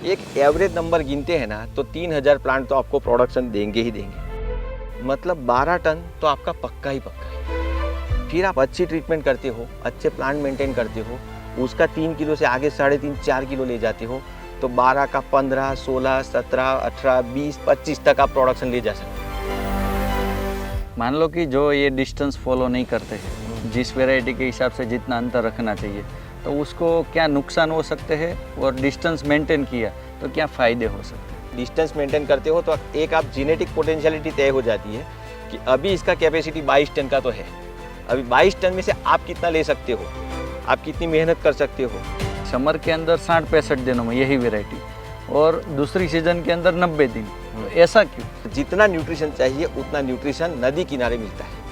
एक average number गिनते हैं ना तो 3000 प्लांट तो आपको प्रोडक्शन देंगे ही देंगे, मतलब 12 टन तो आपका पक्का ही पक्का है। फिर आप अच्छी ट्रीटमेंट करते हो, अच्छे प्लांट मेंटेन करते हो, उसका 3 किलो से आगे 3.5-4 किलो ले जाते हो तो 12 का 15, 16, 17, 18, 20, 25 तक आप प्रोडक्शन ले जा सकते हो। मान लो कि जो ये डिस्टेंस फॉलो नहीं करते हैं, जिस वैरायटी के हिसाब से जितना अंतर रखना चाहिए, तो उसको क्या नुकसान हो सकते हैं, और डिस्टेंस मेंटेन किया तो क्या फ़ायदे हो सकते हैं? डिस्टेंस मेंटेन करते हो तो एक आप जेनेटिक पोटेंशियलिटी तय हो जाती है कि अभी इसका कैपेसिटी 22 टन का तो है, अभी 22 टन में से आप कितना ले सकते हो, आप कितनी मेहनत कर सकते हो। समर के अंदर 60-65 दिनों में यही वैरायटी, और दूसरी सीजन के अंदर 90 दिन, तो ऐसा क्यों? जितना न्यूट्रिशन चाहिए उतना न्यूट्रिशन नदी किनारे मिलता है,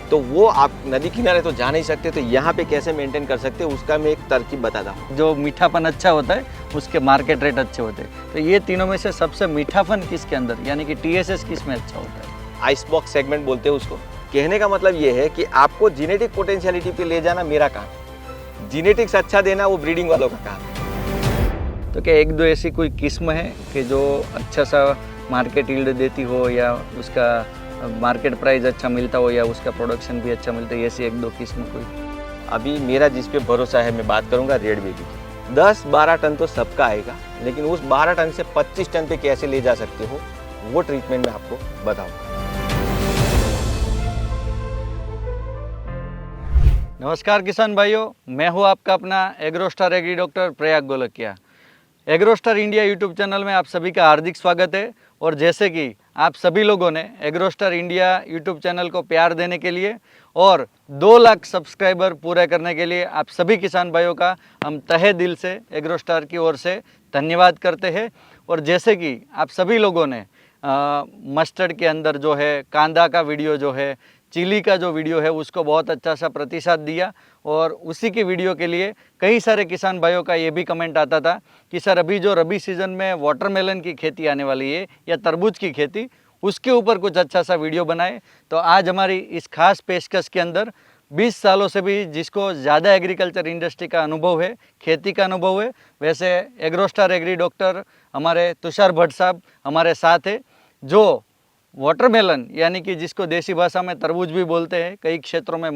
तो वो आप नदी किनारे तो जा नहीं सकते, तो यहाँ पे कैसे मेंटेन कर सकते हो उसका मैं एक तरकीब बताता हूँ। जो मीठापन अच्छा होता है उसके मार्केट रेट अच्छे होते हैं, तो ये तीनों में से सबसे मीठापन किसके अंदर, यानी कि TSS किस में अच्छा होता है? आइस बॉक्स सेगमेंट बोलते हैं उसको। कहने का मतलब ये है कि आपको जेनेटिक पोटेंशियलिटी पे ले जाना मेरा काम, जेनेटिक्स अच्छा देना वो ब्रीडिंग वालों का काम है। तो क्या एक दो ऐसी कोई किस्म है कि जो अच्छा सा मार्केट यील्ड देती हो, या उसका मार्केट प्राइस अच्छा मिलता हो, या उसका प्रोडक्शन भी अच्छा मिलता है, ऐसी एक दो किस्म कोई? अभी मेरा जिस पे भरोसा है मैं बात करूंगा रेड बेबी की। 10-12 टन तो सबका आएगा, लेकिन उस 12 टन से 25 टन पे कैसे ले जा सकते हो वो ट्रीटमेंट मैं आपको बताऊंगा। नमस्कार किसान भाइयों, मैं हूं आपका अपना AgroStar agri doctor Prayag Golakiya. AgroStar India YouTube channel में आप सभी का हार्दिक स्वागत है। और जैसे कि आप सभी लोगों ने एग्रोस्टार इंडिया यूट्यूब चैनल को प्यार देने के लिए और 2 लाख सब्सक्राइबर पूरे करने के लिए आप सभी किसान भाइयों का हम तहे दिल से एग्रोस्टार की ओर से धन्यवाद करते हैं। और जैसे कि आप सभी लोगों ने मस्टर्ड के अंदर जो है कांदा का वीडियो, जो है चिली का जो वीडियो है, उसको बहुत अच्छा सा प्रतिसाद दिया, और उसी की वीडियो के लिए कई सारे किसान भाइयों का ये भी कमेंट आता था कि सर अभी जो रबी सीज़न में वाटरमेलन की खेती आने वाली है या तरबूज की खेती, उसके ऊपर कुछ अच्छा सा वीडियो बनाए। तो आज हमारी इस खास पेशकश के अंदर 20 सालों से भी जिसको ज़्यादा एग्रीकल्चर इंडस्ट्री का अनुभव है, खेती का अनुभव है, वैसे एग्रोस्टार एग्री डॉक्टर हमारे तुषार भट्ट साहब हमारे साथ है, जो वाटरमेलन यानी कि जिसको देसी भाषा में तरबूज भी बोलते हैं, कई क्षेत्रों में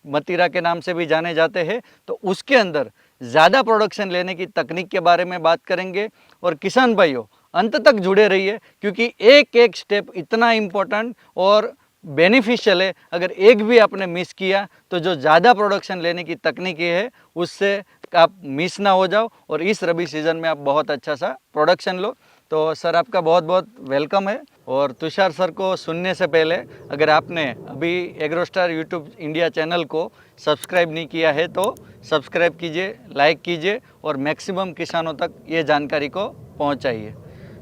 मतीरा के नाम से भी जाने जाते हैं, तो उसके अंदर ज़्यादा प्रोडक्शन लेने की तकनीक के बारे में बात करेंगे। और किसान भाइयों अंत तक जुड़े रहिए, क्योंकि एक एक स्टेप इतना इम्पोर्टेंट और बेनिफिशियल है। अगर एक भी आपने मिस किया तो जो ज़्यादा प्रोडक्शन लेने की तकनीक है उससे आप मिस ना हो जाओ, और इस रबी सीज़न में आप बहुत अच्छा सा प्रोडक्शन लो। तो सर आपका बहुत बहुत वेलकम है। और तुषार सर को सुनने से पहले अगर आपने अभी एग्रोस्टार यूट्यूब इंडिया चैनल को सब्सक्राइब नहीं किया है तो सब्सक्राइब कीजिए, लाइक कीजिए, और मैक्सिमम किसानों तक ये जानकारी को पहुंचाइए।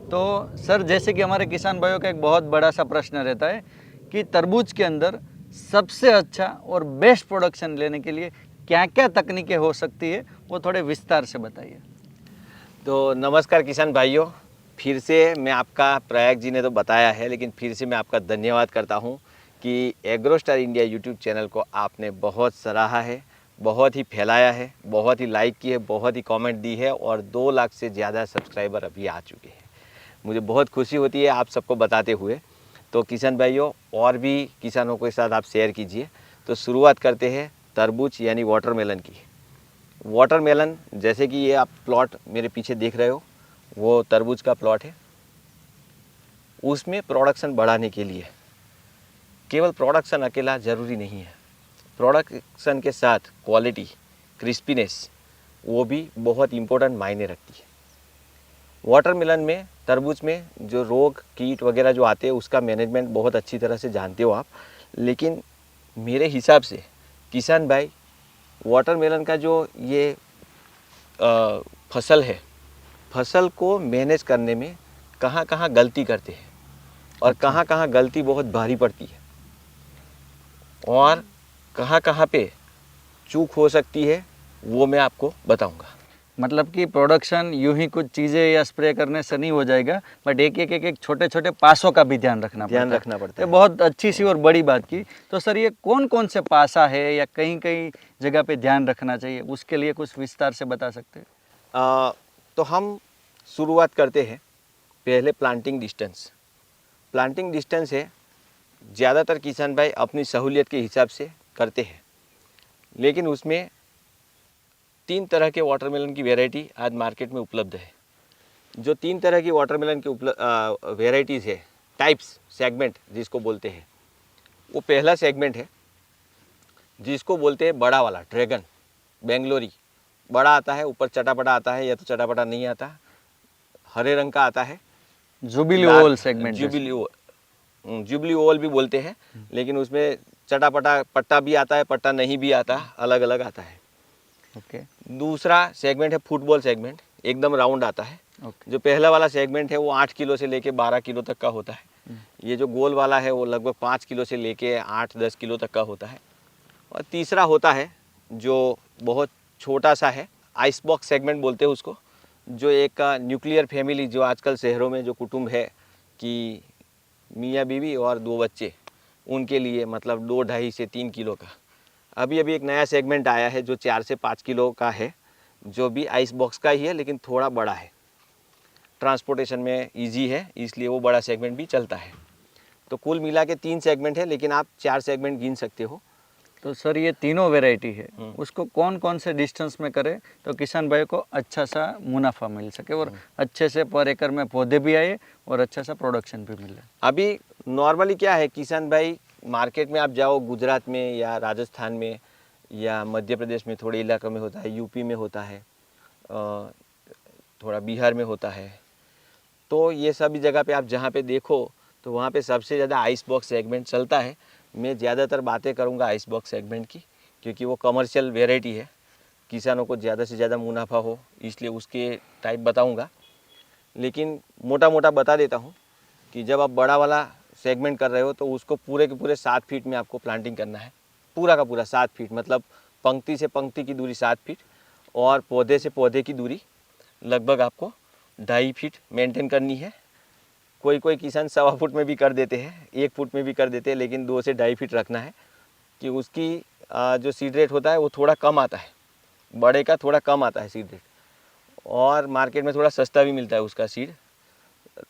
तो सर जैसे कि हमारे किसान भाइयों का एक बहुत बड़ा सा प्रश्न रहता है कि तरबूज के अंदर सबसे अच्छा और बेस्ट प्रोडक्शन लेने के लिए क्या क्या तकनीकें हो सकती है, वो थोड़े विस्तार से बताइए। तो नमस्कार किसान भाइयों, फिर से मैं आपका, प्रयाग जी ने तो बताया है लेकिन फिर से मैं आपका धन्यवाद करता हूं कि एग्रोस्टार इंडिया यूट्यूब चैनल को आपने बहुत सराहा है, बहुत ही फैलाया है, बहुत ही लाइक की है, बहुत ही कमेंट दी है, और 2 लाख से ज़्यादा सब्सक्राइबर अभी आ चुके हैं। मुझे बहुत खुशी होती है आप सबको बताते हुए। तो किसान भाइयों और भी किसानों के साथ आप शेयर कीजिए। तो शुरुआत करते हैं तरबूज यानी वाटरमेलन की। वाटरमेलन जैसे कि ये आप प्लॉट मेरे पीछे देख रहे हो, वो तरबूज का प्लॉट है। उसमें प्रोडक्शन बढ़ाने के लिए केवल प्रोडक्शन अकेला ज़रूरी नहीं है, प्रोडक्शन के साथ क्वालिटी, क्रिस्पीनेस वो भी बहुत इम्पोर्टेंट मायने रखती है। वाटरमेलन में, तरबूज में जो रोग कीट वगैरह जो आते हैं उसका मैनेजमेंट बहुत अच्छी तरह से जानते हो आप, लेकिन मेरे हिसाब से किसान भाई वाटरमेलन का जो ये फसल है, फसल को मैनेज करने में कहाँ कहाँ गलती करते हैं और कहाँ कहाँ गलती बहुत भारी पड़ती है, और कहाँ कहाँ पे चूक हो सकती है वो मैं आपको बताऊंगा। मतलब कि प्रोडक्शन यूं ही कुछ चीज़ें या स्प्रे करने से नहीं हो जाएगा, बट एक छोटे छोटे पासों का भी ध्यान रखना पड़ता है। बहुत अच्छी सी और बड़ी बात की। तो सर ये कौन कौन से पासा है या कहीं कहीं जगह पे ध्यान रखना चाहिए, उसके लिए कुछ विस्तार से बता सकते हैं? तो हम शुरुआत करते हैं पहले प्लांटिंग डिस्टेंस। प्लांटिंग डिस्टेंस है ज़्यादातर किसान भाई अपनी सहूलियत के हिसाब से करते हैं, लेकिन उसमें 3 तरह के वाटरमेलन की वैरायटी आज मार्केट में उपलब्ध है। जो 3 तरह की वाटरमेलन की वैरायटीज़ है, टाइप्स, सेगमेंट जिसको बोलते हैं, वो पहला सेगमेंट है जिसको बोलते हैं बड़ा वाला ड्रैगन, बेंगलोरी। बड़ा आता है, ऊपर चटापटा आता है, या तो चटापटा नहीं आता, हरे रंग का आता है, jubilee Oval segment, jubilee Oval भी बोलते हैं, लेकिन उसमें चटापटा पट्टा भी आता है, पट्टा नहीं भी आता, अलग अलग आता है। ओके। दूसरा सेगमेंट है फुटबॉल सेगमेंट, एकदम राउंड आता है। ओके। जो पहला वाला सेगमेंट है वो 8 किलो से लेके 12 किलो तक का होता है। ये जो गोल वाला है वो लगभग 5 किलो से लेके 8-10 किलो तक का होता है। और तीसरा होता है जो बहुत छोटा सा है, आइस बॉक्स सेगमेंट बोलते हैं उसको, जो एक न्यूक्लियर फैमिली जो आजकल शहरों में जो कुटुंब है कि मियाँ बीवी और 2 बच्चे, उनके लिए मतलब 2-2.5 से 3 किलो का। अभी एक नया सेगमेंट आया है जो 4 से 5 किलो का है, जो भी आइस बॉक्स का ही है लेकिन थोड़ा बड़ा है, ट्रांसपोर्टेशन में इजी है, इसलिए वो बड़ा सेगमेंट भी चलता है। तो कुल मिला के 3 सेगमेंट है, लेकिन आप 4 सेगमेंट गिन सकते हो। तो सर ये तीनों वैरायटी है, उसको कौन कौन से डिस्टेंस में करें तो किसान भाई को अच्छा सा मुनाफा मिल सके और अच्छे से पर एकड़ में पौधे भी आए और अच्छा सा प्रोडक्शन भी मिले? अभी नॉर्मली क्या है किसान भाई, मार्केट में आप जाओ गुजरात में या राजस्थान में या मध्य प्रदेश में, थोड़े इलाकों में होता है, यूपी में होता है, थोड़ा बिहार में होता है, तो ये सभी जगह पे आप जहाँ पे देखो तो वहाँ पे सबसे ज़्यादा आइस बॉक्स सेगमेंट चलता है। मैं ज़्यादातर बातें करूँगा आइस बॉक्स सेगमेंट की, क्योंकि वो कमर्शियल वेराइटी है, किसानों को ज़्यादा से ज़्यादा मुनाफा हो, इसलिए उसके टाइप बताऊँगा। लेकिन मोटा मोटा बता देता हूँ कि जब आप बड़ा वाला सेगमेंट कर रहे हो तो उसको पूरे के पूरे 7 फीट में आपको प्लांटिंग करना है, पूरा का पूरा 7 फीट, मतलब पंक्ति से पंक्ति की दूरी 7 फीट और पौधे से पौधे की दूरी लगभग आपको 2.5 फीट मेंटेन करनी है। कोई कोई किसान 1.25 फुट में भी कर देते हैं, 1 फुट में भी कर देते हैं, लेकिन 2 से 2.5 फीट रखना है कि उसकी जो सीड रेट होता है वो थोड़ा कम आता है, बड़े का थोड़ा कम आता है सीड रेट, और मार्केट में थोड़ा सस्ता भी मिलता है उसका सीड।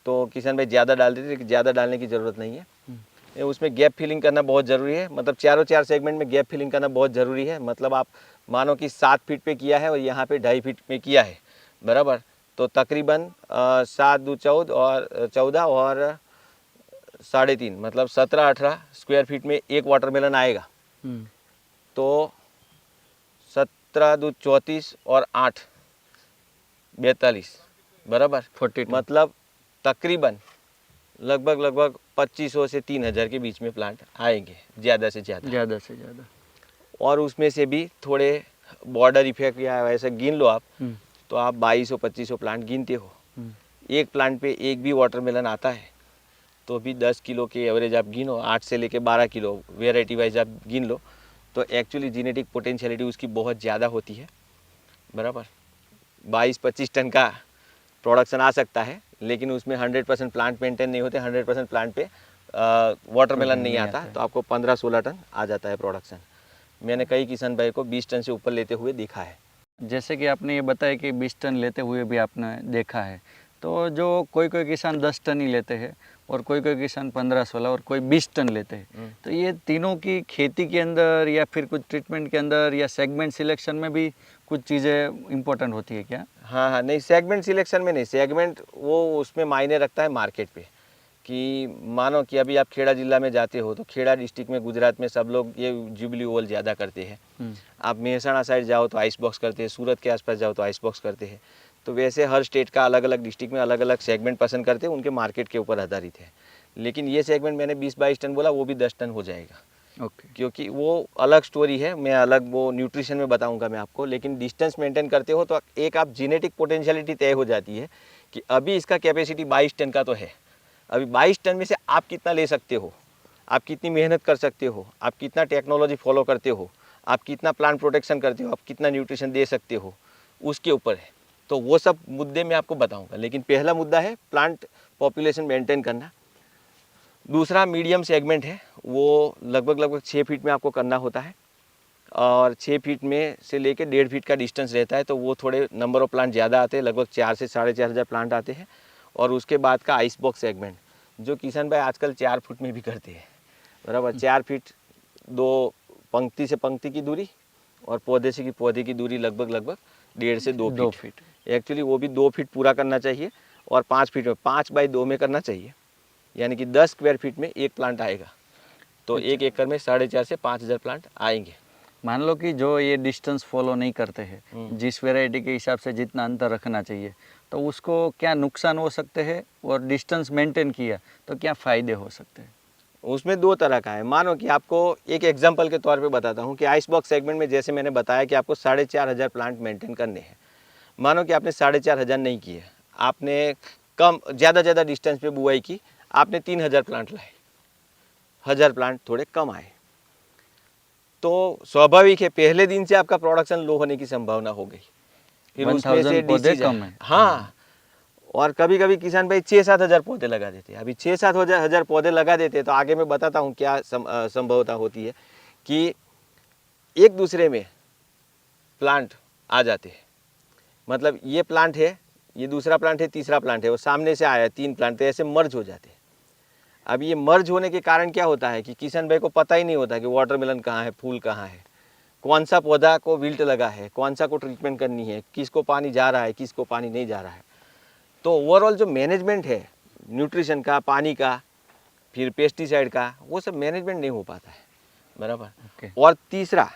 तो किसान भाई ज़्यादा डाल देते हैं, लेकिन ज़्यादा डालने की ज़रूरत नहीं है। उसमें गैप फिलिंग करना बहुत ज़रूरी है, मतलब चारों 4 सेगमेंट में गैप फिलिंग करना बहुत ज़रूरी है। मतलब आप मानो कि 7 फीट पे किया है और यहाँ पे 2.5 फीट में किया है, बराबर, तो तकरीबन 7 दूनी 14 और 3.5, मतलब 17-18 स्क्वायर फीट में एक वाटरमेलन आएगा। तो 17 दूनी 34 और 8 42, बराबर 42, मतलब तकरीबन लगभग 2500 से 3000 के बीच में प्लांट आएंगे, ज़्यादा से ज़्यादा। और उसमें से भी थोड़े बॉर्डर इफेक्ट या वैसे गिन लो आप, तो आप 2200-2500 प्लांट गिनते हो। एक प्लांट पे एक भी वाटरमेलन आता है तो भी 10 किलो के एवरेज आप गिनो, 8 से लेके 12 किलो वेराइटी वाइज आप गिन लो, तो एक्चुअली जेनेटिक पोटेंशियलिटी उसकी बहुत ज़्यादा होती है, बराबर। 22-25 टन का प्रोडक्शन आ सकता है, लेकिन उसमें 100% प्लांट मेंटेन नहीं होते, 100% प्लांट पे वाटरमेलन नहीं आता, तो आपको 15-16 टन आ जाता है प्रोडक्शन। मैंने कई किसान भाई को 20 टन से ऊपर लेते हुए देखा है। जैसे कि आपने ये बताया कि 20 टन लेते हुए भी आपने देखा है, तो जो कोई किसान 10 टन ही लेते हैं और कोई किसान 15-16 और कोई 20 टन लेते हैं, तो ये तीनों की खेती के अंदर या फिर कुछ ट्रीटमेंट के अंदर या सेगमेंट सिलेक्शन में भी कुछ चीज़ें इम्पोर्टेंट होती है क्या? हाँ, नहीं, सेगमेंट सिलेक्शन में नहीं, सेगमेंट वो उसमें मायने रखता है मार्केट पे, कि मानो कि अभी आप खेड़ा जिला में जाते हो तो खेड़ा डिस्ट्रिक्ट में गुजरात में सब लोग ये जुबली ओवल ज़्यादा करते हैं। आप मेहसाणा साइड जाओ तो आइस बॉक्स करते हैं, सूरत के आसपास जाओ तो आइस बॉक्स करते हैं। तो वैसे हर स्टेट का अलग अलग डिस्ट्रिक्ट में अलग अलग सेगमेंट पसंद करते हैं, उनके मार्केट के ऊपर आधारित है। लेकिन ये सेगमेंट मैंने 20-22 टन बोला, वो भी 10 टन हो जाएगा। ओके। क्योंकि वो अलग स्टोरी है, मैं अलग वो न्यूट्रिशन में बताऊंगा मैं आपको। लेकिन डिस्टेंस मेंटेन करते हो तो एक आप जेनेटिक पोटेंशियलिटी तय हो जाती है कि अभी इसका कैपेसिटी 22 टन का तो है, अभी 22 टन में से आप कितना ले सकते हो, आप कितनी मेहनत कर सकते हो, आप कितना टेक्नोलॉजी फॉलो करते हो, आप कितना प्लांट प्रोटेक्शन करते हो, आप कितना न्यूट्रिशन दे सकते हो, उसके ऊपर है। तो वो सब मुद्दे मैं आपको बताऊंगा, लेकिन पहला मुद्दा है प्लांट पॉपुलेशन मेंटेन करना। दूसरा मीडियम सेगमेंट है, वो लगभग 6 फीट में आपको करना होता है। और 6 फीट में से लेके 1.5 फीट का डिस्टेंस रहता है, तो वो थोड़े नंबर ऑफ प्लांट ज़्यादा आते हैं, लगभग 4 से 4,500 प्लांट आते हैं। और उसके बाद का आइस बॉक्स सेगमेंट जो किशन भाई आजकल 4 फुट में भी करते हैं, बराबर। 4 फीट 2 पंक्ति से पंक्ति की दूरी और पौधे से पौधे की दूरी लगभग 1.5 से 2 फीट। एक्चुअली वो भी 2 फीट पूरा करना चाहिए और 5 फीट में 5 बाई 2 में करना चाहिए, यानी कि 10 स्क्वायर फीट में एक प्लांट आएगा। तो 1 एकड़ में 4,500 से 5,000 प्लांट आएंगे। मान लो कि जो ये डिस्टेंस फॉलो नहीं करते हैं, जिस वैरायटी के हिसाब से जितना अंतर रखना चाहिए, तो उसको क्या नुकसान हो सकते हैं, और डिस्टेंस मेंटेन किया तो क्या फ़ायदे हो सकते हैं? उसमें 2 तरह का है। मानो कि आपको एक एग्जांपल के तौर पे बताता हूँ कि आइस बॉक्स सेगमेंट में जैसे मैंने बताया कि आपको 4,500 प्लांट मेंटेन करने हैं। मानो कि आपने 4,500 नहीं किए, आपने कम ज़्यादा डिस्टेंस पे बुआई की, आपने 3,000 प्लांट लाए, 1,000 प्लांट थोड़े कम आए, तो स्वाभाविक है पहले दिन से आपका प्रोडक्शन लो होने की संभावना हो गई। फिर उसमें से 1,000 पौधे डिसीज कम है। हाँ, और कभी कभी किसान भाई 6-7 हज़ार पौधे लगा देते हैं। अभी 6-7 हज़ार पौधे लगा देते हैं तो आगे मैं बताता हूँ क्या संभवता होती है कि एक दूसरे में प्लांट आ जाते हैं। मतलब ये प्लांट है, ये दूसरा प्लांट है, तीसरा प्लांट है, वो सामने से आया 3 प्लांट, तो ऐसे मर्ज हो जाते हैं। अब ये मर्ज होने के कारण क्या होता है कि किशन भाई को पता ही नहीं होता कि वाटरमेलन कहाँ है, फूल कहाँ है, कौन सा पौधा को विल्ट लगा है, कौन सा को ट्रीटमेंट करनी है, किसको पानी जा रहा है, किसको पानी नहीं जा रहा है। तो ओवरऑल जो मैनेजमेंट है न्यूट्रिशन का, पानी का, फिर पेस्टिसाइड का, वो सब मैनेजमेंट नहीं हो पाता है, बराबर। और तीसरा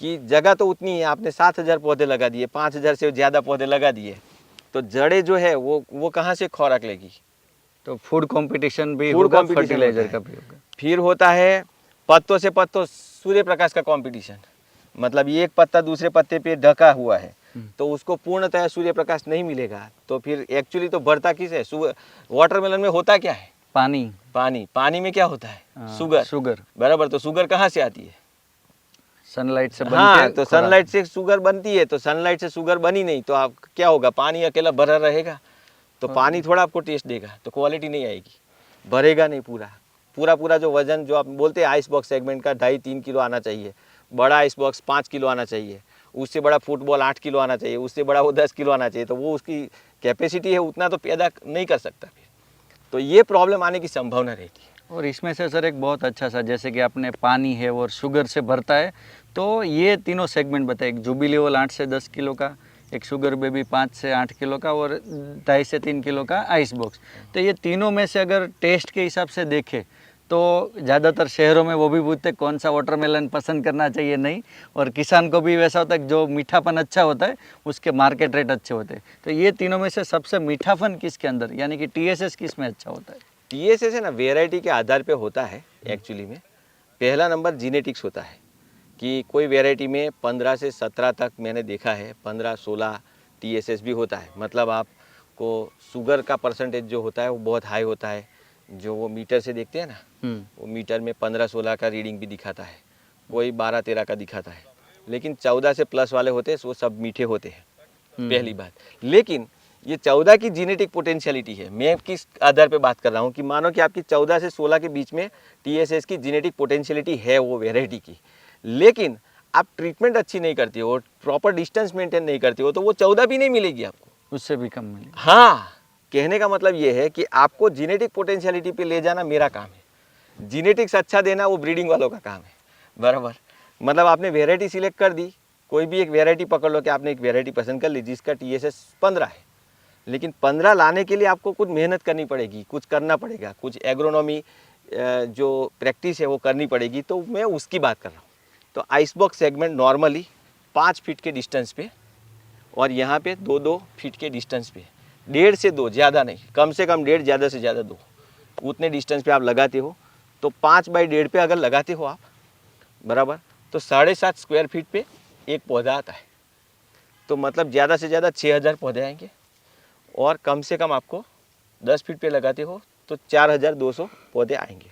कि जगह तो उतनी है, आपने 7,000 पौधे लगा दिए, 5,000 से ज़्यादा पौधे लगा दिए, तो जड़ें जो है वो कहाँ से खुराक लेगी। तो फूड कंपटीशन भी फूड होगा, कंपटीशन फर्टिलाइजर होता का है। भी होगा। फिर होता है पत्तों से पत्तों सूर्य प्रकाश का कंपटीशन। मतलब ये एक पत्ता दूसरे पत्ते पे ढका हुआ है तो उसको पूर्णतः सूर्य प्रकाश नहीं मिलेगा, तो फिर एक्चुअली तो बढ़ता किस है, वाटरमेलन में होता क्या है, पानी। पानी में क्या होता है, शुगर, बराबर। तो शुगर कहाँ से आती है, सनलाइट से बनके हाँ, तो खुराक। सनलाइट से शुगर बनती है। तो सनलाइट से शुगर बनी नहीं तो आप क्या होगा, पानी अकेला भरा रहेगा, तो पानी थोड़ा आपको टेस्ट देगा, तो क्वालिटी नहीं आएगी, भरेगा नहीं पूरा जो वजन जो आप बोलते हैं आइस बॉक्स सेगमेंट का 2.5-3 किलो आना चाहिए, बड़ा आइस बॉक्स 5 किलो आना चाहिए, उससे बड़ा फुटबॉल 8 किलो आना चाहिए, उससे बड़ा वो 10 किलो आना चाहिए, तो वो उसकी कैपेसिटी है उतना तो पैदा नहीं कर सकता फिर। तो ये प्रॉब्लम आने की संभावना रहती है। और इसमें से सर एक बहुत अच्छा सा, जैसे कि आपने पानी है और शुगर से भरता है, तो ये तीनों सेगमेंट बताए। एक जुबी लेवल 8 से 10 किलो का, एक शुगर बेबी 5 से 8 किलो का, और 2.5 से 3 किलो का आइस बॉक्स। तो ये तीनों में से अगर टेस्ट के हिसाब से देखें तो ज़्यादातर शहरों में वो भी पूछते कौन सा वाटरमेलन पसंद करना चाहिए, नहीं, और किसान को भी वैसा होता है कि जो मीठापन अच्छा होता है उसके मार्केट रेट अच्छे होते हैं। तो ये तीनों में से सबसे मीठापन किसके अंदर, यानी कि TSS किस में अच्छा होता है? TSS है ना, वेराइटी के आधार पे होता है एक्चुअली में। पहला नंबर जीनेटिक्स होता है कि कोई वेराइटी में 15 से 17 तक मैंने देखा है, 15-16 TSS भी होता है। मतलब आपको शुगर का परसेंटेज जो होता है वो बहुत हाई होता है, जो वो मीटर से देखते हैं ना, वो मीटर में 15-16 का रीडिंग भी दिखाता है, कोई 12-13 का दिखाता है। लेकिन 14 से प्लस वाले होते हैं वो सब मीठे होते हैं, पहली बात। लेकिन ये 14 की जीनेटिक पोटेंशियलिटी है। मैं किस आधार पे बात कर रहा हूँ कि मानो कि आपकी 14 से 16 के बीच में TSS की जीनेटिक पोटेंशियलिटी है वो वेराइटी की, लेकिन आप ट्रीटमेंट अच्छी नहीं करती हो, प्रॉपर डिस्टेंस मेंटेन नहीं करती हो, तो वो 14 भी नहीं मिलेगी आपको, उससे भी कम मिले। हाँ, कहने का मतलब ये है कि आपको जीनेटिक पोटेंशियलिटी पे ले जाना मेरा काम है, जीनेटिक्स अच्छा देना वो ब्रीडिंग वालों का काम है, बराबर। मतलब आपने वेराइटी सिलेक्ट कर दी, कोई भी एक वेराइटी पकड़ लो कि आपने एक वेराइटी पसंद कर ली जिसका TSS 15 है, लेकिन 15 लाने के लिए आपको कुछ मेहनत करनी पड़ेगी, कुछ करना पड़ेगा, कुछ एग्रोनॉमी जो प्रैक्टिस है वो करनी पड़ेगी, तो मैं उसकी बात कर रहा हूँ। तो ice box segment normally 5 feet के डिस्टेंस पे और यहाँ पे 2-2 फीट के डिस्टेंस पे, 1.5 से 2, ज़्यादा नहीं, कम से कम 1.5, ज़्यादा से ज़्यादा 2, उतने डिस्टेंस पे आप लगाते हो। तो 5 बाई 1.5 पे अगर लगाते हो आप, बराबर, तो 7.5 स्क्वायर फीट पे एक पौधा आता है। तो मतलब ज़्यादा से ज़्यादा 6,000 पौधे आएंगे, और कम से कम आपको 10 फीट पे लगाते हो तो 4,200 पौधे आएंगे।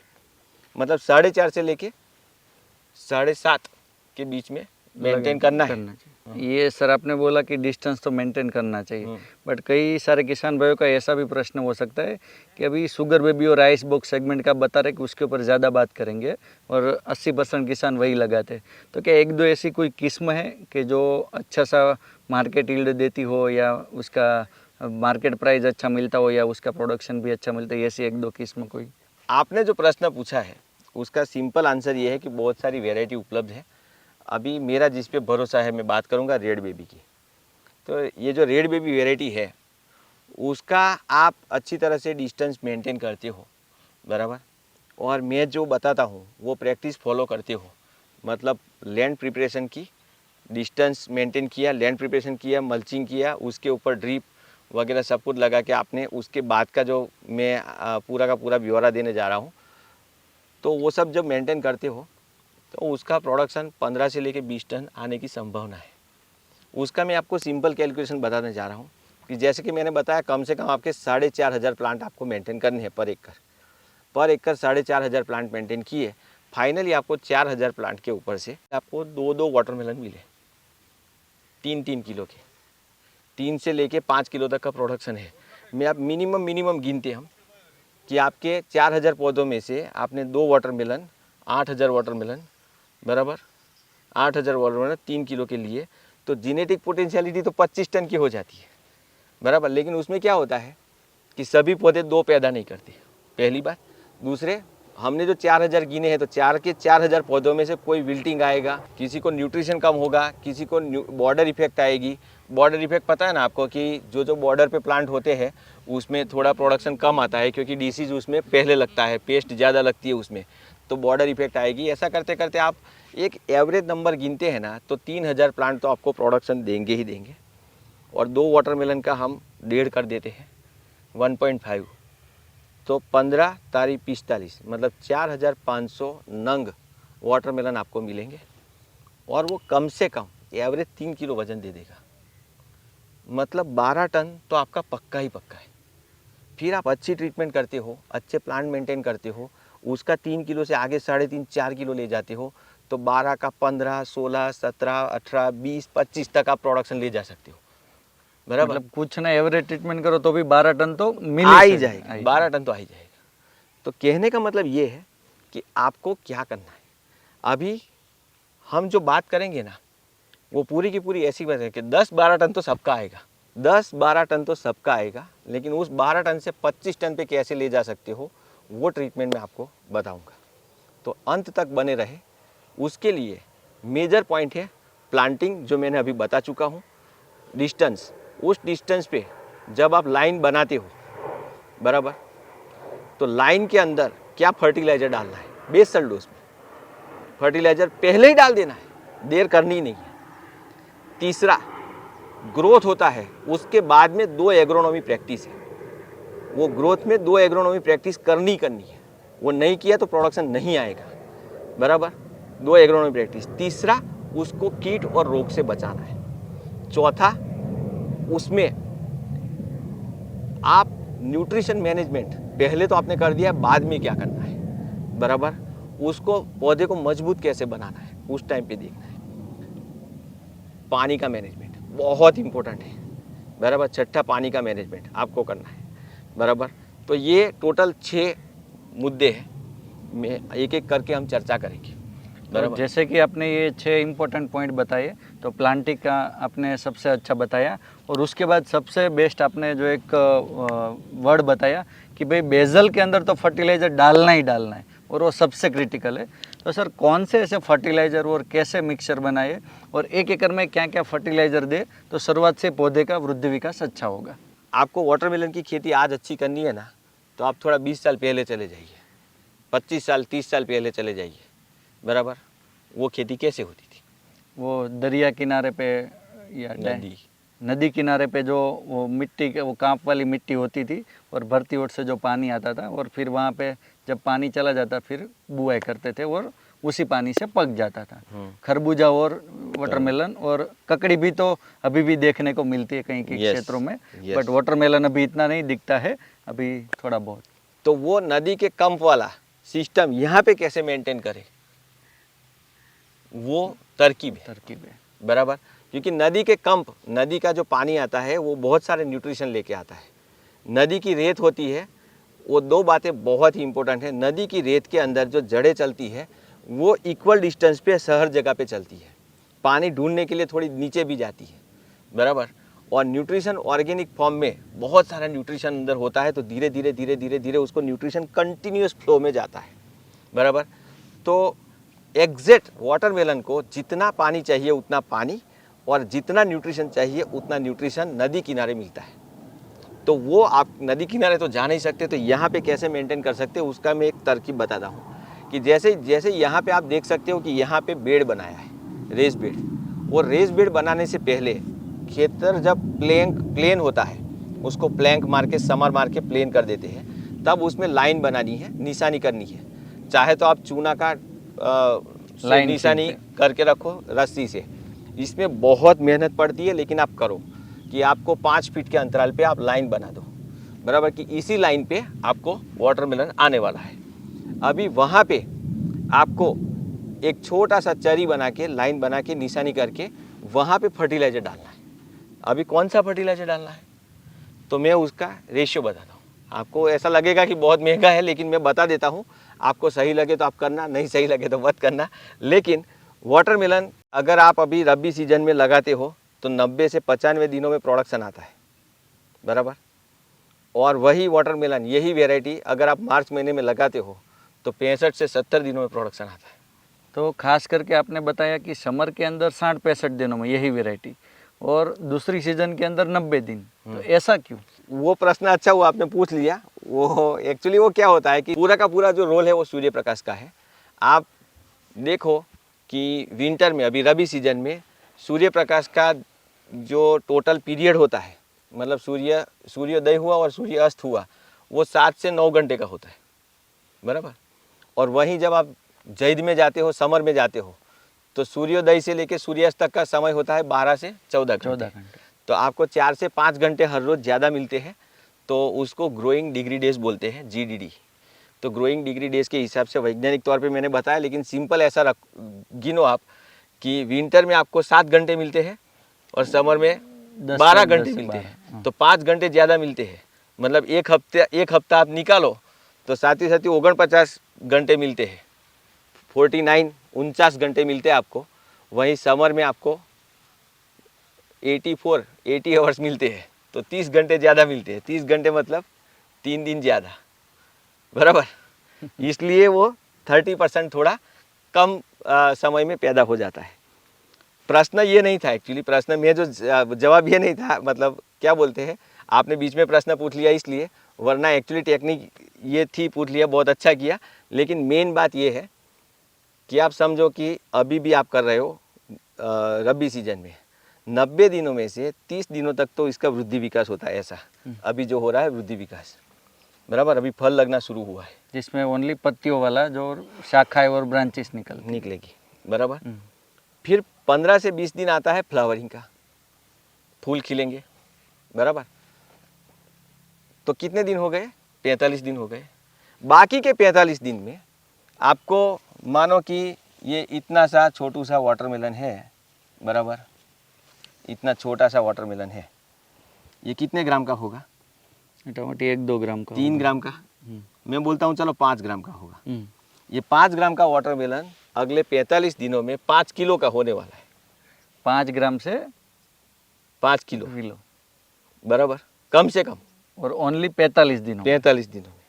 मतलब 4.5 से लेके 7.5 के बीच में मेंटेन करना है। चाहिए। ये सर आपने बोला कि डिस्टेंस तो मेंटेन करना चाहिए, बट कई सारे किसान भाइयों का ऐसा भी प्रश्न हो सकता है कि अभी शुगर बेबी और आइस बॉक्स सेगमेंट का बता रहे कि उसके ऊपर ज़्यादा बात करेंगे और 80% किसान वही लगाते हैं। तो क्या एक दो ऐसी कोई किस्म है कि जो अच्छा सा मार्केट यील्ड देती हो या उसका मार्केट प्राइस अच्छा मिलता हो या उसका प्रोडक्शन भी अच्छा मिलता है, ऐसी एक दो किस्म कोई? आपने जो प्रश्न पूछा है उसका सिंपल आंसर ये है कि बहुत सारी वैरायटी उपलब्ध है। अभी मेरा जिस पे भरोसा है, मैं बात करूँगा रेड बेबी की। तो ये जो रेड बेबी वैरायटी है उसका आप अच्छी तरह से डिस्टेंस मेंटेन करते हो, बराबर, और मैं जो बताता हूँ वो प्रैक्टिस फॉलो करते हो। मतलब लैंड प्रिपरेशन की, डिस्टेंस मेंटेन किया, लैंड प्रिपरेशन किया, मल्चिंग किया, उसके ऊपर ड्रिप वगैरह सब कुछ लगा के आपने, उसके बाद का जो मैं पूरा का पूरा ब्यौरा देने जा रहा हूँ, तो वो सब जब मेंटेन करते हो तो उसका प्रोडक्शन 15 से लेके 20 टन आने की संभावना है। उसका मैं आपको सिंपल कैलकुलेशन बताने जा रहा हूँ कि जैसे कि मैंने बताया, कम से कम आपके 4,500 प्लांट आपको मेंटेन करने हैं पर एकड़। 4,500 प्लांट मेंटेन किए, फाइनली आपको 4,000 प्लांट के ऊपर से आपको 2-2 वाटरमेलन मिले, 3-3 किलो के, 3 से लेके 5 किलो तक का प्रोडक्शन है। मैं आप मिनिमम गिनते हम कि आपके 4,000 पौधों में से आपने 2 वाटरमेलन, 8,000 वाटरमेलन, बराबर, 8,000 वाटरमेलन 3 किलो के लिए, तो जेनेटिक पोटेंशियलिटी तो 25 टन की हो जाती है, बराबर। लेकिन उसमें क्या होता है कि सभी पौधे 2 पैदा नहीं करते, पहली बात। दूसरे, हमने जो 4,000 गिने हैं तो 4,000 पौधों में से कोई विल्टिंग आएगा, किसी को न्यूट्रिशन कम होगा, किसी को बॉर्डर इफेक्ट आएगी। बॉर्डर इफेक्ट पता है ना आपको कि जो बॉर्डर पे प्लांट होते हैं उसमें थोड़ा प्रोडक्शन कम आता है क्योंकि डिसीज उसमें पहले लगता है, पेस्ट ज़्यादा लगती है उसमें, तो बॉर्डर इफेक्ट आएगी। ऐसा करते करते आप एक एवरेज नंबर गिनते हैं ना, तो 3,000 प्लांट तो आपको प्रोडक्शन देंगे ही देंगे। और 2 वाटरमेलन का हम 1.5 कर देते हैं, 1.5, तो 15 तारीख 45, मतलब 4,500 नंग वाटरमेलन आपको मिलेंगे। और वो कम से कम एवरेज 3 किलो वजन दे देगा, मतलब 12 टन तो आपका पक्का ही पक्का है। फिर आप अच्छी ट्रीटमेंट करते हो, अच्छे प्लांट मेंटेन करते हो, उसका 3 किलो से आगे 3.5-4 किलो ले जाते हो, तो 12 का 15, 16, 17, 18, 20, 25 तक आप प्रोडक्शन ले जा सकते हो, बराबर। मतलब कुछ ना एवरेज ट्रीटमेंट करो तो भी 12 टन तो मिल आ ही ही जाएगा, 12 टन तो आ ही जाएगा। तो कहने का मतलब ये है कि आपको क्या करना है। अभी हम जो बात करेंगे ना वो पूरी की पूरी ऐसी बात है कि 10-12 टन तो सबका आएगा, 10-12 टन तो सबका आएगा, लेकिन उस 12 टन से 25 टन पे कैसे ले जा सकते हो वो ट्रीटमेंट मैं आपको बताऊंगा। तो अंत तक बने रहे। उसके लिए मेजर पॉइंट है प्लांटिंग, जो मैंने अभी बता चुका हूँ। डिस्टेंस, उस डिस्टेंस पे जब आप लाइन बनाते हो, बराबर, तो लाइन के अंदर क्या फर्टिलाइज़र डालना है, बेसल डोज में फर्टिलाइज़र पहले ही डाल देना है, देर करनी नहीं है। तीसरा, ग्रोथ होता है उसके बाद में 2 एग्रोनॉमी प्रैक्टिस है, वो ग्रोथ में 2 एग्रोनॉमी प्रैक्टिस करनी है, वो नहीं किया तो प्रोडक्शन नहीं आएगा, बराबर। 2 एग्रोनॉमी प्रैक्टिस। तीसरा, उसको कीट और रोग से बचाना है। चौथा, उसमें आप न्यूट्रिशन मैनेजमेंट पहले तो आपने कर दिया, बाद में क्या करना है, बराबर। उसको पौधे को मजबूत कैसे बनाना है उस टाइम पे देखना है। पानी का मैनेजमेंट बहुत इंपॉर्टेंट है, बराबर। छठा, पानी का मैनेजमेंट आपको करना है, बराबर। तो ये टोटल 6 मुद्दे हैं, मैं एक एक करके हम चर्चा करेंगे, तो बराबर। जैसे कि आपने ये 6 इम्पोर्टेंट पॉइंट बताए, तो प्लांटिंग का आपने सबसे अच्छा बताया, और उसके बाद सबसे बेस्ट आपने जो एक वर्ड बताया कि भाई बेजल के अंदर तो फर्टिलाइज़र डालना ही डालना है और वो सबसे क्रिटिकल है। तो सर कौन से ऐसे फर्टिलाइज़र और कैसे मिक्सचर बनाए और 1 एकड़ में क्या क्या फर्टिलाइज़र दे तो शुरुआत से पौधे का वृद्धि विकास अच्छा होगा? आपको वाटरमेलन की खेती आज अच्छी करनी है ना, तो आप थोड़ा 20 साल पहले चले जाइए, 25 साल 30 साल पहले चले जाइए, बराबर। वो खेती कैसे होती थी? वो दरिया किनारे पे या नदी किनारे पे जो वो मिट्टी के वो कांप वाली मिट्टी होती थी और भरती ओर से जो पानी आता था, और फिर वहाँ पे जब पानी चला जाता फिर बुआई करते थे और उसी पानी से पक जाता था। खरबूजा और वाटरमेलन और ककड़ी भी तो अभी भी देखने को मिलती है कहीं के क्षेत्रों में, बट वाटरमेलन अभी इतना नहीं दिखता है, अभी थोड़ा बहुत। तो वो नदी के कंप वाला सिस्टम यहाँ पे कैसे मेंटेन करें, वो तरकीब है, तरकीब है। बराबर। क्योंकि नदी के कंप, नदी का जो पानी आता है वो बहुत सारे न्यूट्रिशन लेके आता है। नदी की रेत होती है, वो दो बातें बहुत ही इंपॉर्टेंट है। नदी की रेत के अंदर जो जड़ें चलती है वो इक्वल डिस्टेंस पे हर जगह पे चलती है। पानी ढूंढने के लिए थोड़ी नीचे भी जाती है, बराबर। और न्यूट्रिशन ऑर्गेनिक फॉर्म में बहुत सारा न्यूट्रिशन अंदर होता है, तो धीरे धीरे धीरे धीरे धीरे उसको न्यूट्रिशन कंटिन्यूस फ्लो में जाता है, बराबर। तो एग्जैक्ट वाटरमेलन को जितना पानी चाहिए उतना पानी और जितना न्यूट्रिशन चाहिए उतना न्यूट्रिशन नदी किनारे मिलता है। तो वो आप नदी किनारे तो जा नहीं सकते, तो यहाँ पे कैसे मेंटेन कर सकते हो उसका मैं एक तरकीब बताता हूँ। कि जैसे जैसे यहाँ पे आप देख सकते हो कि यहाँ पे बेड बनाया है, रेस बेड। और रेस बेड बनाने से पहले खेतर जब प्लेन होता है उसको प्लैंक मार के, समर मार के प्लेन कर देते हैं, तब उसमें लाइन बनानी है, निशानी करनी है। चाहे तो आप चूना का लाइन निशानी खींचते करके रखो रस्सी से। इसमें बहुत मेहनत पड़ती है, लेकिन आप करो कि आपको 5 फीट के अंतराल पे आप लाइन बना दो, बराबर। कि इसी लाइन पे आपको वाटरमेलन आने वाला है। अभी वहाँ पे आपको एक छोटा सा चरी बना के, लाइन बना के, निशानी करके वहाँ पे फर्टिलाइज़र डालना है। अभी कौन सा फर्टिलाइज़र डालना है तो मैं उसका रेशियो बताता हूँ। आपको ऐसा लगेगा कि बहुत महंगा है, लेकिन मैं बता देता हूँ। आपको सही लगे तो आप करना, नहीं सही लगे तो मत करना। लेकिन वाटरमेलन अगर आप अभी रबी सीजन में लगाते हो तो 90 से 95 दिनों में प्रोडक्शन आता है, बराबर। और वही वाटरमेलन, यही वेराइटी अगर आप मार्च महीने में लगाते हो तो 65 से 70 दिनों में प्रोडक्शन आता है। तो खास करके आपने बताया कि समर के अंदर 60-65 दिनों में यही वैरायटी, और दूसरी सीजन के अंदर 90 दिन, तो ऐसा क्यों? वो प्रश्न अच्छा हुआ आपने पूछ लिया। वो एक्चुअली वो क्या होता है कि पूरा का पूरा जो रोल है वो सूर्य प्रकाश का है। आप देखो कि विंटर में, अभी रबी सीजन में सूर्य प्रकाश का जो टोटल पीरियड होता है, मतलब सूर्योदय हुआ और सूर्य अस्त हुआ, वो 7 से 9 घंटे का होता है, बराबर। और वहीं जब आप जैद में जाते हो, समर में जाते हो, तो सूर्योदय से लेकर सूर्यास्त तक का समय होता है 12 से 14 घंटे। तो आपको 4 से 5 घंटे हर रोज़ ज़्यादा मिलते हैं, तो उसको ग्रोइंग डिग्री डेज बोलते हैं, GDD। तो ग्रोइंग डिग्री डेज के हिसाब से वैज्ञानिक तौर पे मैंने बताया, लेकिन सिंपल ऐसा गिनो आप कि विंटर में आपको 7 घंटे मिलते हैं और समर में 12 घंटे मिलते हैं, तो 5 घंटे ज़्यादा मिलते हैं। मतलब एक हफ्ता आप निकालो तो साथ ही 49 घंटे मिलते हैं, 49 घंटे मिलते हैं आपको। वहीं समर में आपको 80 आवर्स मिलते हैं, तो 30 घंटे ज़्यादा मिलते हैं। 30 घंटे मतलब 3 दिन ज़्यादा, बराबर। इसलिए वो 30% थोड़ा कम समय में पैदा हो जाता है। प्रश्न ये नहीं था एक्चुअली, प्रश्न में जो जवाब ये नहीं था, मतलब क्या बोलते हैं, आपने बीच में प्रश्न पूछ लिया इसलिए, वरना एक्चुअली टेक्निक ये थी, पूछ लिया, बहुत अच्छा किया। लेकिन मेन बात ये है कि आप समझो कि अभी भी आप कर रहे हो रबी सीजन में 90 दिनों में से 30 दिनों तक तो इसका वृद्धि विकास होता है। ऐसा अभी जो हो रहा है वृद्धि विकास, बराबर। अभी फल लगना शुरू हुआ है, जिसमें ओनली पत्तियों वाला जो शाखाएं और ब्रांचेस निकलेगी, बराबर। फिर 15 से 20 दिन आता है फ्लावरिंग का, फूल खिलेंगे, बराबर। तो कितने दिन हो गए? 45 दिन हो गए। बाकी के 45 दिन में आपको मानो कि ये इतना सा छोटू सा वाटरमेलन है, बराबर। इतना छोटा सा वाटरमेलन है, ये कितने ग्राम का होगा? मोटामोटी 1-2 ग्राम का, 3 ग्राम का। मैं बोलता हूँ चलो 5 ग्राम का होगा। ये 5 ग्राम का वाटरमेलन अगले 45 दिनों में 5 किलो का होने वाला है। 5 ग्राम से 5 किलो, बराबर, कम से कम। और ओनली 45 दिनों 45 दिनों में,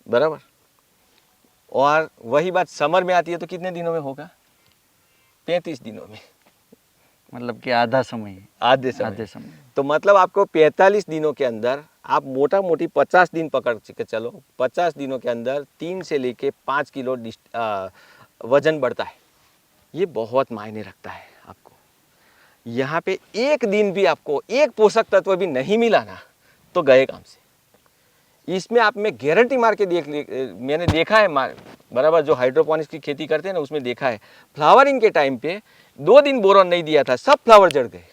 बराबर। और वही बात समर में आती है तो कितने दिनों में होगा? 35 दिनों में, मतलब कि आधा समय, आधे समय। तो मतलब आपको 45 दिनों के अंदर आप मोटा मोटी 50 दिन पकड़ के चलो, 50 दिनों के अंदर 3 से लेके 5 किलो वजन बढ़ता है। ये बहुत मायने रखता है आपको। यहाँ पे एक दिन भी आपको एक पोषक तत्व भी नहीं मिला ना तो गए काम से। इसमें आप, मैं गारंटी मार के मैंने देखा है, बराबर, जो हाइड्रोपोनिक्स की खेती करते हैं ना उसमें देखा है, फ्लावरिंग के टाइम पे 2 दिन बोरॉन नहीं दिया था, सब फ्लावर जड़ गए।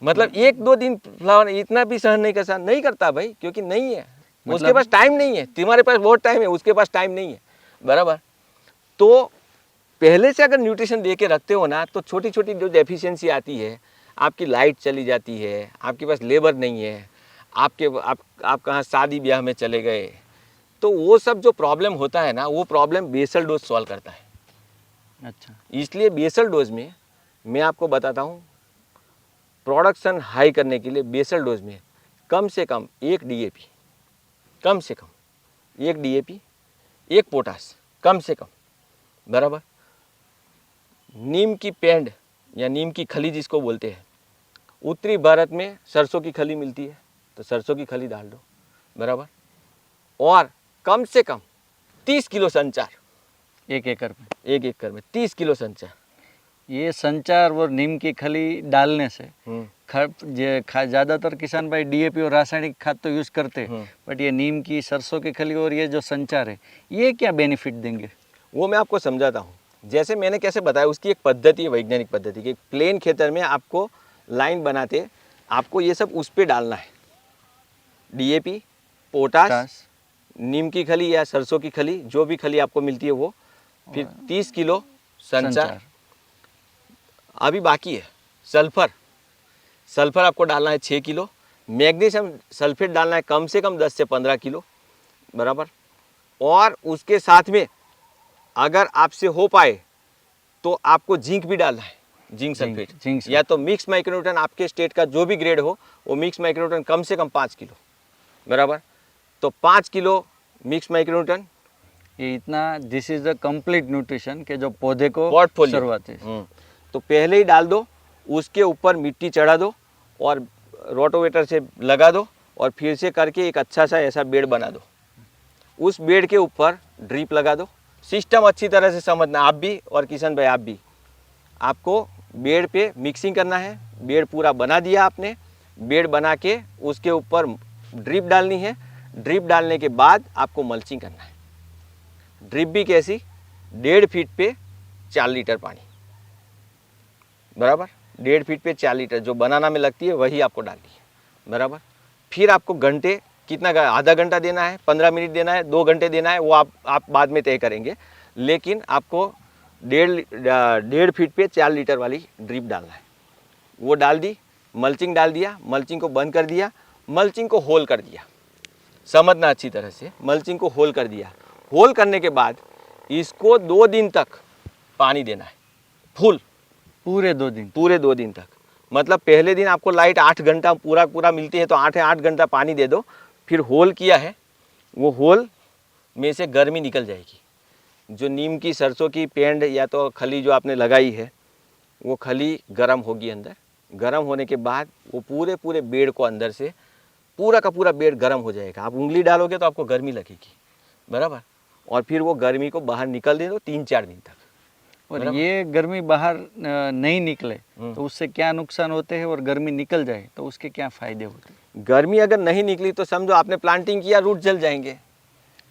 मतलब 1-2 दिन फ्लावर इतना भी सहन नहीं करता भाई, क्योंकि नहीं है, उसके पास टाइम नहीं है। तुम्हारे पास बहुत टाइम है, उसके पास टाइम नहीं है, बराबर। तो पहले से अगर न्यूट्रिशन दे के रखते हो ना तो छोटी छोटी जो डेफिशिएंसी आती है, आपकी लाइट चली जाती है, आपके पास लेबर नहीं है, आप कहाँ शादी ब्याह में चले गए, तो वो सब जो प्रॉब्लम होता है ना, वो प्रॉब्लम बेसल डोज सॉल्व करता है। अच्छा, इसलिए बेसल डोज में मैं आपको बताता हूँ, प्रोडक्शन हाई करने के लिए बेसल डोज में कम से कम 1 DAP, कम से कम 1 DAP, 1 पोटास कम से कम, बराबर। नीम की पेंड या नीम की खली जिसको बोलते हैं, उत्तरी भारत में सरसों की खली मिलती है, तो सरसों की खली डाल दो, बराबर। और कम से कम 30 किलो संचार 1 एकड़ में। 1 एकड़ में 30 किलो संचार। ये संचार और नीम की खली डालने से ज़्यादातर किसान भाई डीएपी और रासायनिक खाद तो यूज़ करते हैं, बट ये नीम की, सरसों की खली और ये जो संचार है, ये क्या बेनिफिट देंगे? वो मैं आपको समझाता हूँ। जैसे मैंने कैसे बताया, उसकी एक पद्धति है, वैज्ञानिक पद्धति की। प्लेन खेतर में आपको लाइन बनाते आपको ये सब उस पर डालना है, DAP, पोटास, नीम की खली या सरसों की खली, जो भी खली आपको मिलती है वो, फिर 30 किलो संचार। अभी बाकी है सल्फर। सल्फर आपको डालना है 6 किलो। मैग्नीशियम सल्फेट डालना है कम से कम 10 से 15 किलो, बराबर। और उसके साथ में अगर आपसे हो पाए तो आपको जिंक भी डालना है, जिंक सल्फेट, या तो मिक्स माइक्रोन्यूट्रन, आपके स्टेट का जो भी ग्रेड हो वो मिक्स माइक्रोन्यूट्रन कम से कम 5 किलो, बराबर। तो 5 किलो मिक्स माइक्रोन्यूट्रन। ये इतना, this is the complete nutrition के जो पौधे को शुरुआत है। तो पहले ही डाल दो, उसके ऊपर मिट्टी चढ़ा दो और रोटोवेटर से लगा दो और फिर से करके एक अच्छा सा ऐसा बेड बना दो। उस बेड के ऊपर ड्रिप लगा दो। सिस्टम अच्छी तरह से समझना, आप भी और किशन भाई आप भी। आपको बेड पे मिक्सिंग करना है। बेड पूरा बना दिया आपने, बेड बना के उसके ऊपर ड्रिप डालनी है। ड्रिप डालने के बाद आपको मल्चिंग करना है। ड्रिप भी कैसी, 1.5 फीट पे 4 लीटर पानी, बराबर। 1.5 फीट पे 4 लीटर जो बनाना में लगती है वही आपको डालनी है, बराबर। फिर आपको घंटे कितना, आधा घंटा देना है, 15 मिनट देना है, 2 घंटे देना है, वो आप बाद में तय करेंगे। लेकिन आपको 1.5 फीट पे 4 लीटर वाली ड्रिप डालना है। वो डाल दी, मल्चिंग डाल दिया, मल्चिंग को बंद कर दिया, मल्चिंग को होल कर दिया। समझना अच्छी तरह से, मल्चिंग को होल कर दिया। होल करने के बाद इसको 2 दिन तक पानी देना है, फुल, पूरे 2 दिन, पूरे 2 दिन तक। मतलब पहले दिन आपको लाइट 8 घंटा पूरा मिलती है, तो 8 घंटा पानी दे दो। फिर होल किया है, वो होल में से गर्मी निकल जाएगी। जो नीम की, सरसों की पेंड या तो खली जो आपने लगाई है, वो खली गर्म होगी अंदर। गर्म होने के बाद वो पूरे बेड को अंदर से, पूरा का पूरा बेड गर्म हो जाएगा। आप उंगली डालोगे तो आपको गर्मी लगेगी, बराबर। और फिर वो गर्मी को बाहर निकल दे दो 3-4 दिन तक। और ये गर्मी बाहर नहीं निकले तो उससे क्या नुकसान होते हैं, और गर्मी निकल जाए तो उसके क्या फायदे होते हैं? गर्मी अगर नहीं निकली तो समझो आपने प्लांटिंग किया, रूट जल जाएंगे।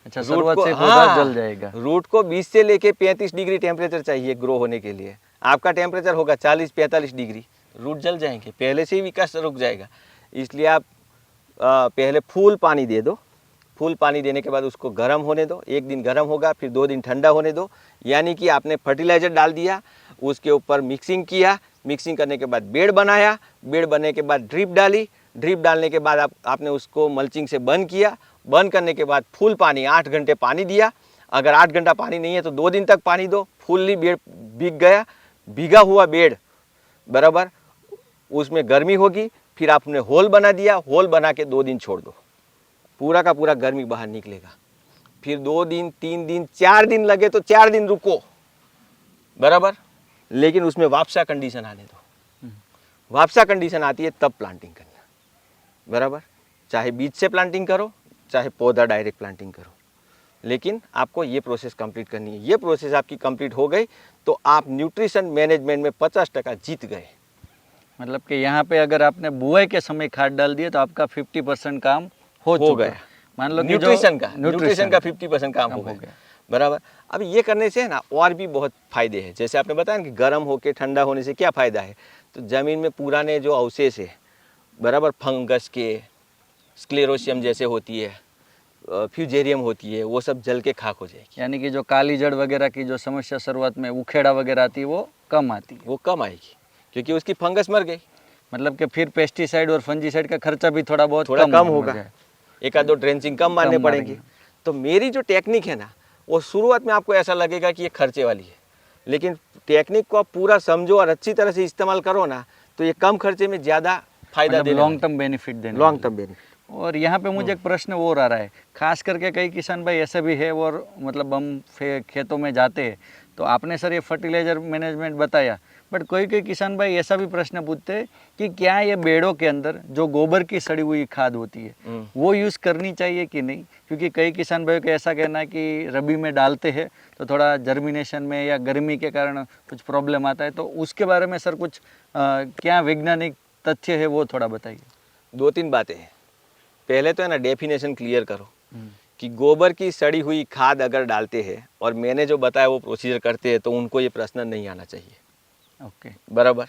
अच्छा, शुरुआत से पौधा जल जाएगा। रूट को 20 से लेके 35 डिग्री टेम्परेचर चाहिए ग्रो होने के लिए। आपका टेम्परेचर होगा 40-45 डिग्री, रूट जल जाएंगे, पहले से ही विकास रुक जाएगा। इसलिए आप पहले फुल पानी दे दो। फुल पानी देने के बाद उसको गर्म होने दो। 1 दिन गर्म होगा, फिर 2 दिन ठंडा होने दो। यानी कि आपने फर्टिलाइज़र डाल दिया, उसके ऊपर मिक्सिंग किया, मिक्सिंग करने के बाद बेड बनाया, बेड बनने के बाद ड्रिप डाली, ड्रिप डालने के बाद आपने उसको मल्चिंग से बंद किया। बंद करने के बाद फुल पानी 8 घंटे पानी दिया। अगर 8 घंटा पानी नहीं है तो 2 दिन तक पानी दो। फुल्ली बेड भीग गया, भीगा हुआ बेड, बराबर, उसमें गर्मी होगी। फिर आपने होल बना दिया, होल बना के 2 दिन छोड़ दो, पूरा का पूरा गर्मी बाहर निकलेगा। फिर 2 दिन, 3 दिन, 4 दिन लगे तो 4 दिन रुको, बराबर। लेकिन उसमें वापसा कंडीशन आने दो। वापसा कंडीशन आती है तब प्लांटिंग करना, बराबर। चाहे बीज से प्लांटिंग करो, चाहे पौधा डायरेक्ट प्लांटिंग करो, लेकिन आपको ये प्रोसेस कंप्लीट करनी है। ये प्रोसेस आपकी कंप्लीट हो गई तो आप न्यूट्रिशन मैनेजमेंट में 50% जीत गए। मतलब कि यहाँ पे अगर आपने बुआई के समय खाद डाल दिए तो आपका 50% काम हो गया। मान लो न्यूट्रिशन का 50% काम हो गया, बराबर। अब ये करने से ना और भी बहुत फायदे हैं। जैसे आपने बताया कि गर्म होके ठंडा होने से क्या फ़ायदा है, तो ज़मीन में पुराने जो अवशेष है, बराबर, फंगस के, स्क्लेरोशियम जैसे होती है, फ्यूजेरियम होती है वो सब जल के खाक हो जाएगी। यानी कि जो काली जड़ वगैरह की जो समस्या शुरुआत में उखेड़ा वगैरह आती है वो कम आती है। वो कम आएगी क्योंकि उसकी फंगस मर गई। मतलब कि फिर पेस्टिसाइड और फंजीसाइड का खर्चा भी थोड़ा बहुत थोड़ा कम हो होगा, जाए। एक आध दो ड्रेंचिंग कम मारने पड़ेंगे। मारेंगे। तो मेरी जो टेक्निक है ना वो शुरुआत में आपको ऐसा लगेगा कि ये खर्चे वाली है, लेकिन टेक्निक को आप पूरा समझो और अच्छी तरह से इस्तेमाल करो ना तो ये कम खर्चे में ज़्यादा फायदा देने लॉन्ग टर्म बेनिफिट देने लॉन्ग टर्म बेनिफिट। और यहाँ पे मुझे एक प्रश्न और आ रहा है, खास करके कई किसान भाई ऐसे भी है और मतलब हम खेतों में जाते हैं तो आपने सर ये फर्टिलाइजर मैनेजमेंट बताया, बट कोई कोई किसान भाई ऐसा भी प्रश्न पूछते हैं कि क्या ये बेड़ों के अंदर जो गोबर की सड़ी हुई खाद होती है वो यूज़ करनी चाहिए कि नहीं? क्योंकि कई किसान भाइयों का ऐसा कहना है कि रबी में डालते हैं तो थोड़ा जर्मिनेशन में या गर्मी के कारण कुछ प्रॉब्लम आता है, तो उसके बारे में सर कुछ क्या वैज्ञानिक तथ्य है वो थोड़ा बताइए। दो तीन बातें हैं। पहले तो है ना डेफिनेशन क्लियर करो कि गोबर की सड़ी हुई खाद अगर डालते हैं और मैंने जो बताया वो प्रोसीजर करते हैं तो उनको ये प्रश्न नहीं आना चाहिए। ओके बराबर।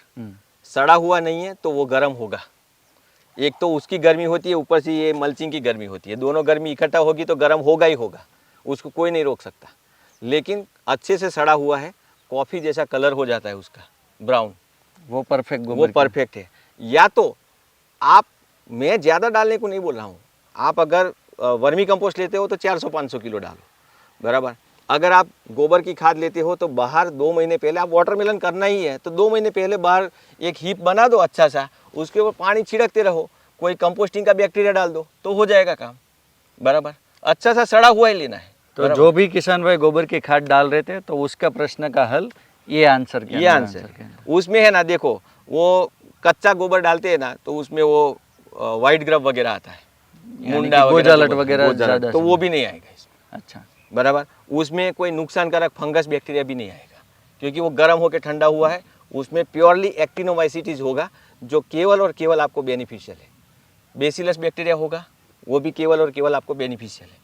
सड़ा हुआ नहीं है तो वो गर्म होगा, एक तो उसकी गर्मी होती है ऊपर से ये मल्चिंग की गर्मी होती है, दोनों गर्मी इकट्ठा होगी तो गर्म होगा ही होगा, उसको कोई नहीं रोक सकता। लेकिन अच्छे से सड़ा हुआ है, कॉफ़ी जैसा कलर हो जाता है उसका ब्राउन, वो परफेक्ट गोबर वो परफेक्ट है। या तो आप, मैं ज़्यादा डालने को नहीं बोल रहा हूँ, आप अगर वर्मी कंपोस्ट लेते हो तो 400-500 किलो डालो, बराबर। अगर आप गोबर की खाद लेते हो तो बाहर 2 महीने पहले, आप वाटरमेलन करना ही है तो 2 महीने पहले बाहर एक हीप बना दो अच्छा सा, उसके ऊपर पानी छिड़कते रहो, कोई कंपोस्टिंग का बैक्टीरिया डाल दो तो हो जाएगा काम, बराबर। अच्छा सा सड़ा हुआ ही लेना है। तो जो भी किसान भाई गोबर की खाद डाल रहे थे तो उसका प्रश्न का हल ये आंसर ये आंसर उसमें है ना। देखो वो कच्चा गोबर डालते हैं ना तो उसमें वो वाइट ग्रब वगैरह आता है, मुंडा वगैरह, तो वो भी नहीं आएगा इसमें। अच्छा, बराबर। उसमें कोई नुकसानकारक फंगस बैक्टीरिया भी नहीं आएगा क्योंकि वो गर्म होकर ठंडा हुआ है। उसमें प्योरली एक्टिनोमाइसिटीज होगा जो केवल और केवल आपको बेनिफिशियल है। बेसिलस बैक्टीरिया होगा वो भी केवल और केवल आपको बेनिफिशियल है,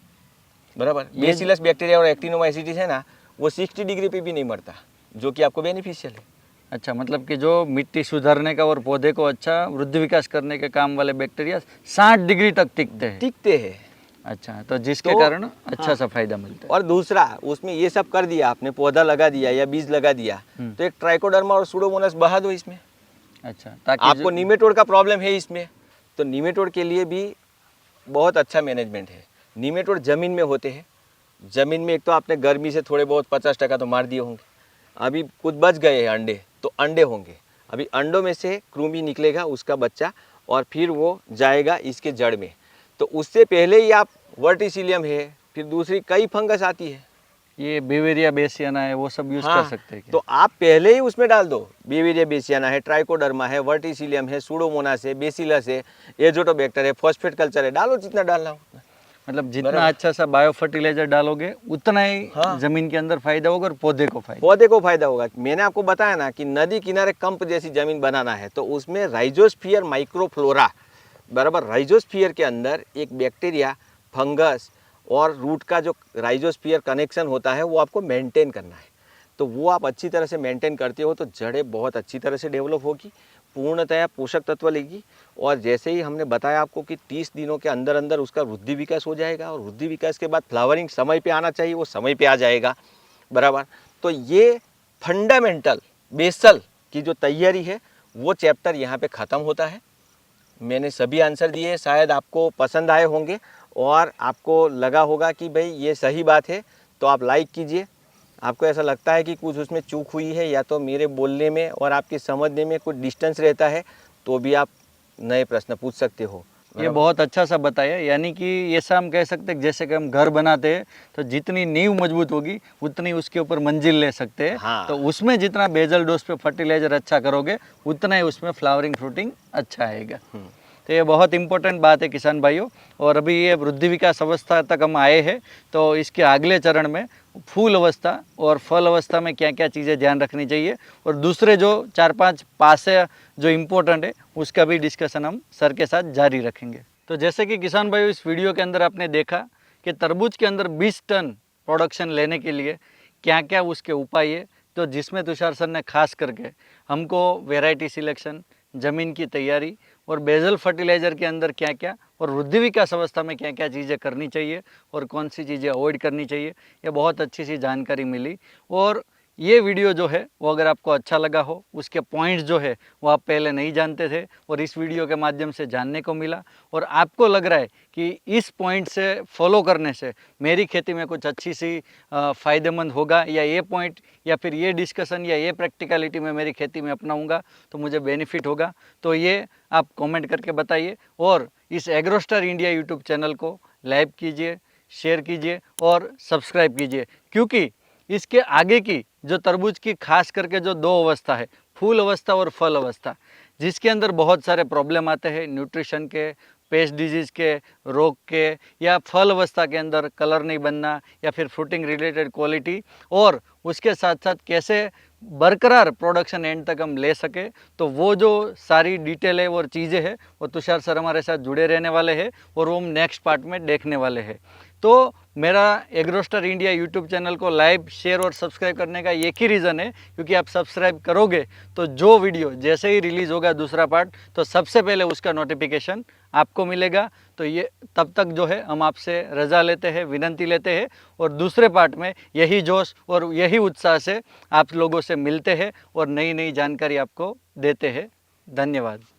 बराबर। बेसिलस बैक्टीरिया और एक्टिनोमाइसिटीज है ना वो 60 डिग्री पे भी नहीं मरता जो कि आपको बेनिफिशियल है। अच्छा, मतलब कि जो मिट्टी सुधारने का और पौधे को अच्छा वृद्धि विकास करने के काम वाले बैक्टीरिया 60 डिग्री तक टिकते हैं। अच्छा, तो जिसके कारण अच्छा सा फायदा मिलता है। और दूसरा, उसमें ये सब कर दिया आपने, पौधा लगा दिया या बीज लगा दिया तो एक ट्राइकोडर्मा और सुडोमोनास बहा दो इसमें। अच्छा, ताकि आपको नीमेटोड का प्रॉब्लम है इसमें, तो नीमेटोड के लिए भी बहुत अच्छा मैनेजमेंट है। नीमेटोड जमीन में होते हैं। जमीन में एक तो आपने गर्मी से थोड़े बहुत 50% तो मार दिए होंगे, अभी कुछ बच गए हैं अंडे, तो अंडे होंगे। अभी अंडों में से कृमि निकलेगा उसका बच्चा और फिर वो जाएगा इसके जड़ में। तो उससे पहले ही आप वर्टिसिलियम है, फिर दूसरी कई फंगस आती है, ये बेवेरिया बेसियाना है, वो सब यूज कर सकते हैं क्या? तो आप पहले ही उसमें डाल दो। बेवेरिया बेसियाना है, ट्राइकोडर्मा है, वर्टिसिलियम है, सुडोमोनास है, बेसिलस है, एजोटोबैक्टर है, फॉस्फेट कल्चर है, डालो जितना डालना हो। मतलब जितना अच्छा सा बायो फर्टिलाइजर डालोगे उतना ही जमीन के अंदर फायदा होगा और पौधे को फायदा होगा। मैंने आपको बताया ना कि नदी किनारे कंप जैसी जमीन बनाना है तो उसमें राइजोस्फियर माइक्रोफ्लोरा, बराबर। राइजोस्फियर के अंदर एक बैक्टीरिया, फंगस और रूट का जो राइजोस्फियर कनेक्शन होता है वो आपको मेंटेन करना है। तो वो आप अच्छी तरह से मेंटेन करते हो तो जड़ें बहुत अच्छी तरह से डेवलप होगी, पूर्णतया पोषक तत्व लेगी। और जैसे ही हमने बताया आपको कि 30 दिनों के अंदर अंदर उसका वृद्धि विकास हो जाएगा और वृद्धि विकास के बाद फ्लावरिंग समय पे आना चाहिए, वो समय पे आ जाएगा, बराबर। तो ये फंडामेंटल बेसल की जो तैयारी है वो चैप्टर यहाँ पे ख़त्म होता है। मैंने सभी आंसर दिए, शायद आपको पसंद आए होंगे और आपको लगा होगा कि भाई ये सही बात है, तो आप लाइक कीजिए। आपको ऐसा लगता है कि कुछ उसमें चूक हुई है या तो मेरे बोलने में और आपके समझने में कुछ डिस्टेंस रहता है तो भी आप नए प्रश्न पूछ सकते हो। ये बहुत अच्छा सा बताया, यानी कि ऐसा हम कह सकते हैं जैसे कि हम घर बनाते हैं तो जितनी नींव मजबूत होगी उतनी उसके ऊपर मंजिल ले सकते हैं। हाँ। तो उसमें जितना बेजल डोज पे फर्टिलाइजर अच्छा करोगे उतना ही उसमें फ्लावरिंग फ्रूटिंग अच्छा आएगा। तो ये बहुत इंपॉर्टेंट बात है किसान भाइयों। और अभी ये वृद्धि विकास अवस्था तक हम आए हैं तो इसके अगले चरण में फूल अवस्था और फल अवस्था में क्या क्या चीज़ें ध्यान रखनी चाहिए और दूसरे जो 4-5 पासे जो इम्पोर्टेंट है उसका भी डिस्कशन हम सर के साथ जारी रखेंगे। तो जैसे कि किसान भाइयों इस वीडियो के अंदर आपने देखा कि तरबूज के अंदर 20 टन प्रोडक्शन लेने के लिए क्या क्या उसके उपाय है, तो जिसमें तुषार सर ने खास करके हमको वैरायटी सिलेक्शन, ज़मीन की तैयारी और बेजल फर्टिलाइज़र के अंदर क्या क्या और वृद्धि विकास अवस्था में क्या क्या चीज़ें करनी चाहिए और कौन सी चीज़ें अवॉइड करनी चाहिए, ये बहुत अच्छी सी जानकारी मिली। और ये वीडियो जो है वो अगर आपको अच्छा लगा हो, उसके पॉइंट्स जो है वो आप पहले नहीं जानते थे और इस वीडियो के माध्यम से जानने को मिला, और आपको लग रहा है कि इस पॉइंट से फॉलो करने से मेरी खेती में कुछ अच्छी सी फ़ायदेमंद होगा, या ये पॉइंट या फिर ये डिस्कशन या ये प्रैक्टिकलिटी मैं मेरी खेती में अपनाऊंगा तो मुझे बेनिफिट होगा, तो ये आप कमेंट करके बताइए। और इस एग्रोस्टार इंडिया यूट्यूब चैनल को लाइक कीजिए, शेयर कीजिए और सब्सक्राइब कीजिए, क्योंकि इसके आगे की जो तरबूज की खास करके जो दो अवस्था है, फूल अवस्था और फल अवस्था, जिसके अंदर बहुत सारे प्रॉब्लम आते हैं न्यूट्रिशन के, पेस्ट डिजीज़ के, रोग के, या फल अवस्था के अंदर कलर नहीं बनना, या फिर फ्रूटिंग रिलेटेड क्वालिटी, और उसके साथ साथ कैसे बरकरार प्रोडक्शन एंड तक हम ले सके, तो वो जो सारी डिटेल है और चीज़ें हैं वो तुषार सर हमारे साथ जुड़े रहने वाले हैं और वो हम नेक्स्ट पार्ट में देखने वाले हैं। तो मेरा एग्रोस्टार इंडिया यूट्यूब चैनल को लाइक, शेयर और सब्सक्राइब करने का एक ही रीज़न है, क्योंकि आप सब्सक्राइब करोगे तो जो वीडियो जैसे ही रिलीज़ होगा दूसरा पार्ट, तो सबसे पहले उसका नोटिफिकेशन आपको मिलेगा। तो ये तब तक जो है हम आपसे रजा लेते हैं, विनंती लेते हैं, और दूसरे पार्ट में यही जोश और यही उत्साह से आप लोगों से मिलते हैं और नई नई जानकारी आपको देते हैं। धन्यवाद।